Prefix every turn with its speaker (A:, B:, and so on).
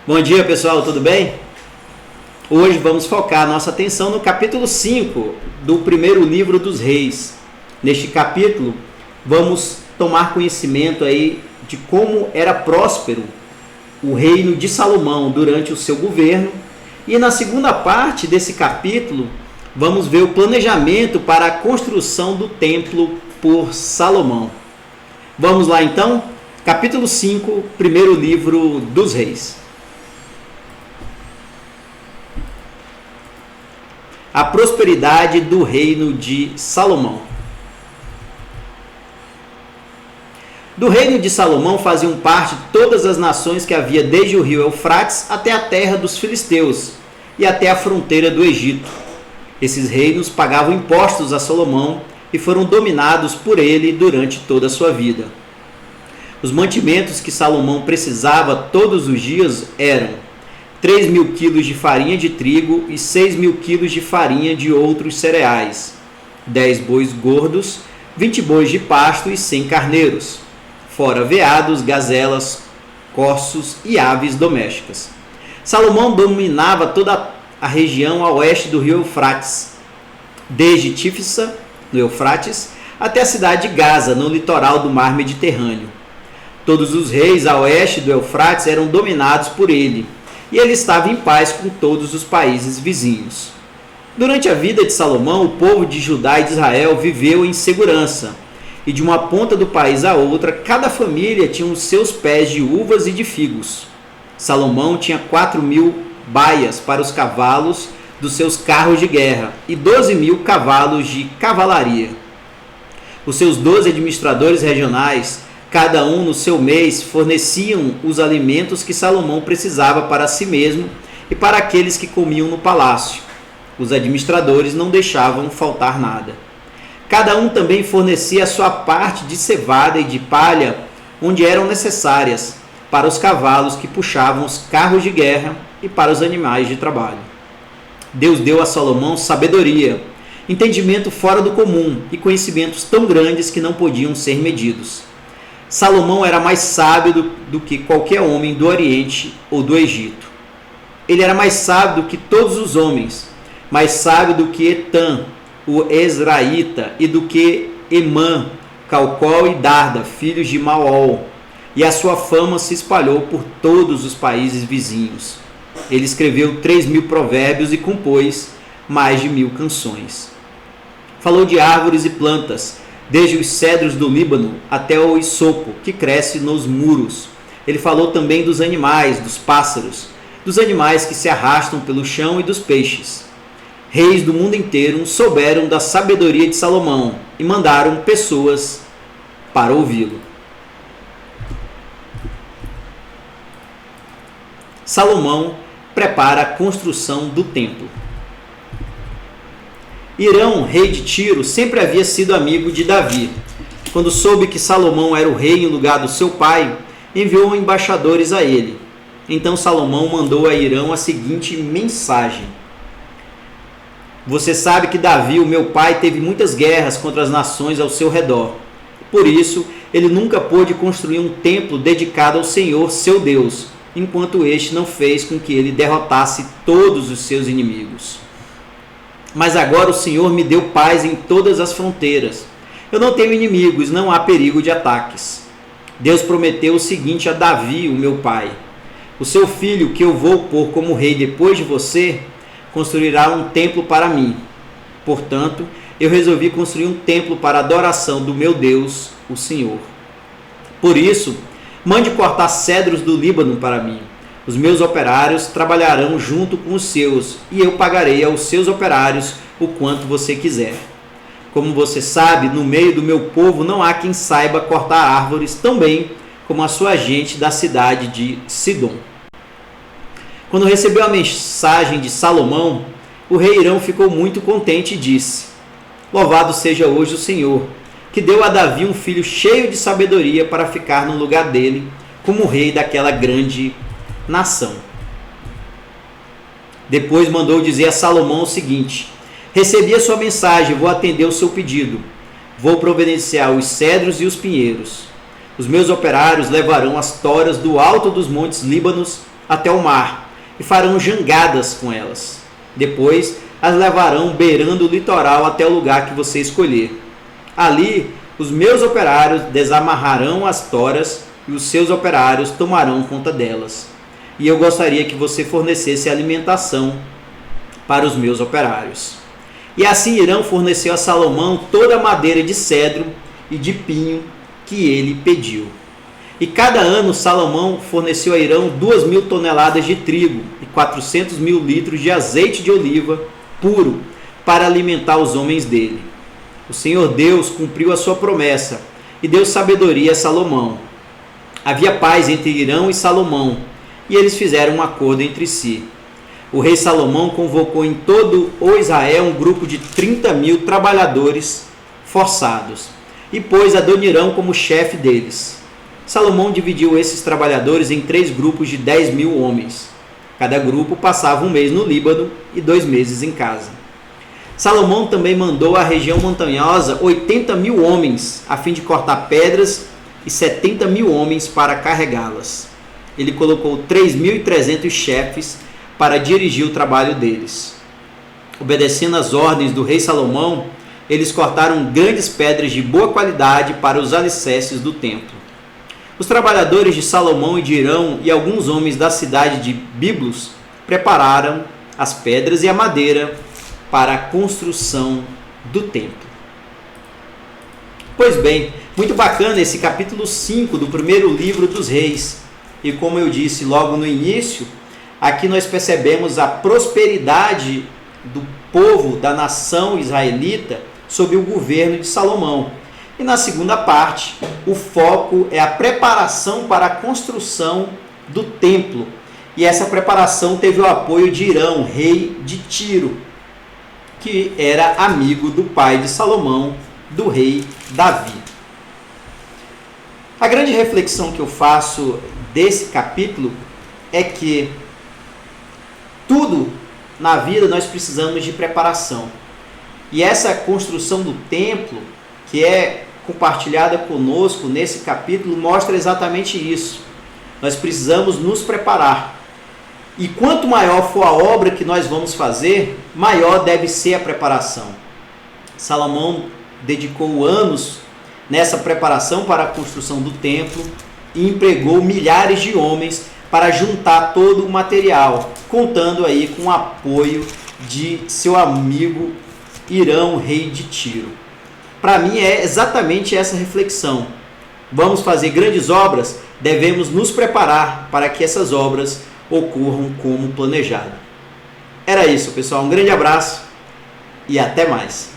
A: Bom dia, pessoal, tudo bem? Hoje vamos focar nossa atenção no capítulo 5 do primeiro livro dos Reis. Neste capítulo, vamos tomar conhecimento aí de como era próspero o reino de Salomão durante o seu governo. E na segunda parte desse capítulo, vamos ver o planejamento para a construção do templo por Salomão. Vamos lá então? Capítulo 5, primeiro livro dos Reis. A prosperidade do reino de Salomão. Do reino de Salomão faziam parte todas as nações que havia desde o rio Eufrates até a terra dos filisteus e até a fronteira do Egito. Esses reinos pagavam impostos a Salomão e foram dominados por ele durante toda a sua vida. Os mantimentos que Salomão precisava todos os dias eram 3.000 quilos de farinha de trigo e 6.000 quilos de farinha de outros cereais, 10 bois gordos, 20 bois de pasto e 100 carneiros, fora veados, gazelas, corços e aves domésticas. Salomão dominava toda a região a oeste do rio Eufrates, desde Tífisa, no Eufrates, até a cidade de Gaza, no litoral do mar Mediterrâneo. Todos os reis a oeste do Eufrates eram dominados por ele, e ele estava em paz com todos os países vizinhos. Durante a vida de Salomão, o povo de Judá e de Israel viveu em segurança, e de uma ponta do país à outra, cada família tinha os seus pés de uvas e de figos. Salomão tinha 4.000 baias para os cavalos dos seus carros de guerra e 12.000 cavalos de cavalaria. Os seus 12 administradores regionais, cada um no seu mês, forneciam os alimentos que Salomão precisava para si mesmo e para aqueles que comiam no palácio. Os administradores não deixavam faltar nada. Cada um também fornecia a sua parte de cevada e de palha, onde eram necessárias, para os cavalos que puxavam os carros de guerra e para os animais de trabalho. Deus deu a Salomão sabedoria, entendimento fora do comum e conhecimentos tão grandes que não podiam ser medidos. Salomão era mais sábio do que qualquer homem do Oriente ou do Egito. Ele era mais sábio do que todos os homens, mais sábio do que Etã, o Ezraíta, e do que Emã, Calcol e Darda, filhos de Maol. E a sua fama se espalhou por todos os países vizinhos. Ele escreveu 3.000 provérbios e compôs mais de 1.000 canções. Falou de árvores e plantas, desde os cedros do Líbano até o isopo, que cresce nos muros. Ele falou também dos animais, dos pássaros, dos animais que se arrastam pelo chão e dos peixes. Reis do mundo inteiro souberam da sabedoria de Salomão e mandaram pessoas para ouvi-lo. Salomão prepara a construção do templo. Hirão, rei de Tiro, sempre havia sido amigo de Davi. Quando soube que Salomão era o rei em lugar do seu pai, enviou embaixadores a ele. Então Salomão mandou a Hirão a seguinte mensagem: Você sabe que Davi, o meu pai, teve muitas guerras contra as nações ao seu redor. Por isso, ele nunca pôde construir um templo dedicado ao Senhor, seu Deus, enquanto este não fez com que ele derrotasse todos os seus inimigos. Mas agora o Senhor me deu paz em todas as fronteiras. Eu não tenho inimigos, não há perigo de ataques. Deus prometeu o seguinte a Davi, o meu pai: O seu filho, que eu vou pôr como rei depois de você, construirá um templo para mim. Portanto, eu resolvi construir um templo para a adoração do meu Deus, o Senhor. Por isso, mande cortar cedros do Líbano para mim. Os meus operários trabalharão junto com os seus, e eu pagarei aos seus operários o quanto você quiser. Como você sabe, no meio do meu povo não há quem saiba cortar árvores tão bem como a sua gente da cidade de Sidom. Quando recebeu a mensagem de Salomão, o rei Hirão ficou muito contente e disse: Louvado seja hoje o Senhor, que deu a Davi um filho cheio de sabedoria para ficar no lugar dele como rei daquela grande nação. Depois mandou dizer a Salomão o seguinte: Recebi a sua mensagem, vou atender o seu pedido. Vou providenciar os cedros e os pinheiros. Os meus operários levarão as toras do alto dos montes Líbanos até o mar e farão jangadas com elas. Depois as levarão beirando o litoral até o lugar que você escolher. Ali os meus operários desamarrarão as toras e os seus operários tomarão conta delas. E eu gostaria que você fornecesse alimentação para os meus operários. E assim Irão forneceu a Salomão toda a madeira de cedro e de pinho que ele pediu. E cada ano Salomão forneceu a Irão 2.000 toneladas de trigo e 400.000 litros de azeite de oliva puro para alimentar os homens dele. O Senhor Deus cumpriu a sua promessa e deu sabedoria a Salomão. Havia paz entre Irão e Salomão, e eles fizeram um acordo entre si. O rei Salomão convocou em todo o Israel um grupo de 30.000 trabalhadores forçados e pôs Adonirão como chefe deles. Salomão dividiu esses trabalhadores em 3 grupos de 10.000 homens. Cada grupo passava um mês no Líbano e 2 meses em casa. Salomão também mandou à região montanhosa 80.000 homens, a fim de cortar pedras, e 70.000 homens para carregá-las. Ele colocou 3.300 chefes para dirigir o trabalho deles. Obedecendo às ordens do rei Salomão, eles cortaram grandes pedras de boa qualidade para os alicerces do templo. Os trabalhadores de Salomão e de Irão e alguns homens da cidade de Biblos prepararam as pedras e a madeira para a construção do templo. Pois bem, muito bacana esse capítulo 5 do primeiro livro dos Reis. E como eu disse logo no início, aqui nós percebemos a prosperidade do povo, da nação israelita, sob o governo de Salomão. E na segunda parte, o foco é a preparação para a construção do templo. E essa preparação teve o apoio de Irão, rei de Tiro, que era amigo do pai de Salomão, do rei Davi. A grande reflexão que eu faço desse capítulo é que tudo na vida nós precisamos de preparação. E essa construção do templo, que é compartilhada conosco nesse capítulo, mostra exatamente isso. Nós precisamos nos preparar. E quanto maior for a obra que nós vamos fazer, maior deve ser a preparação. Salomão dedicou anos nessa preparação para a construção do templo e empregou milhares de homens para juntar todo o material, contando aí com o apoio de seu amigo Irão, rei de Tiro. Para mim é exatamente essa reflexão. Vamos fazer grandes obras, devemos nos preparar para que essas obras ocorram como planejado. Era isso, pessoal. Um grande abraço e até mais.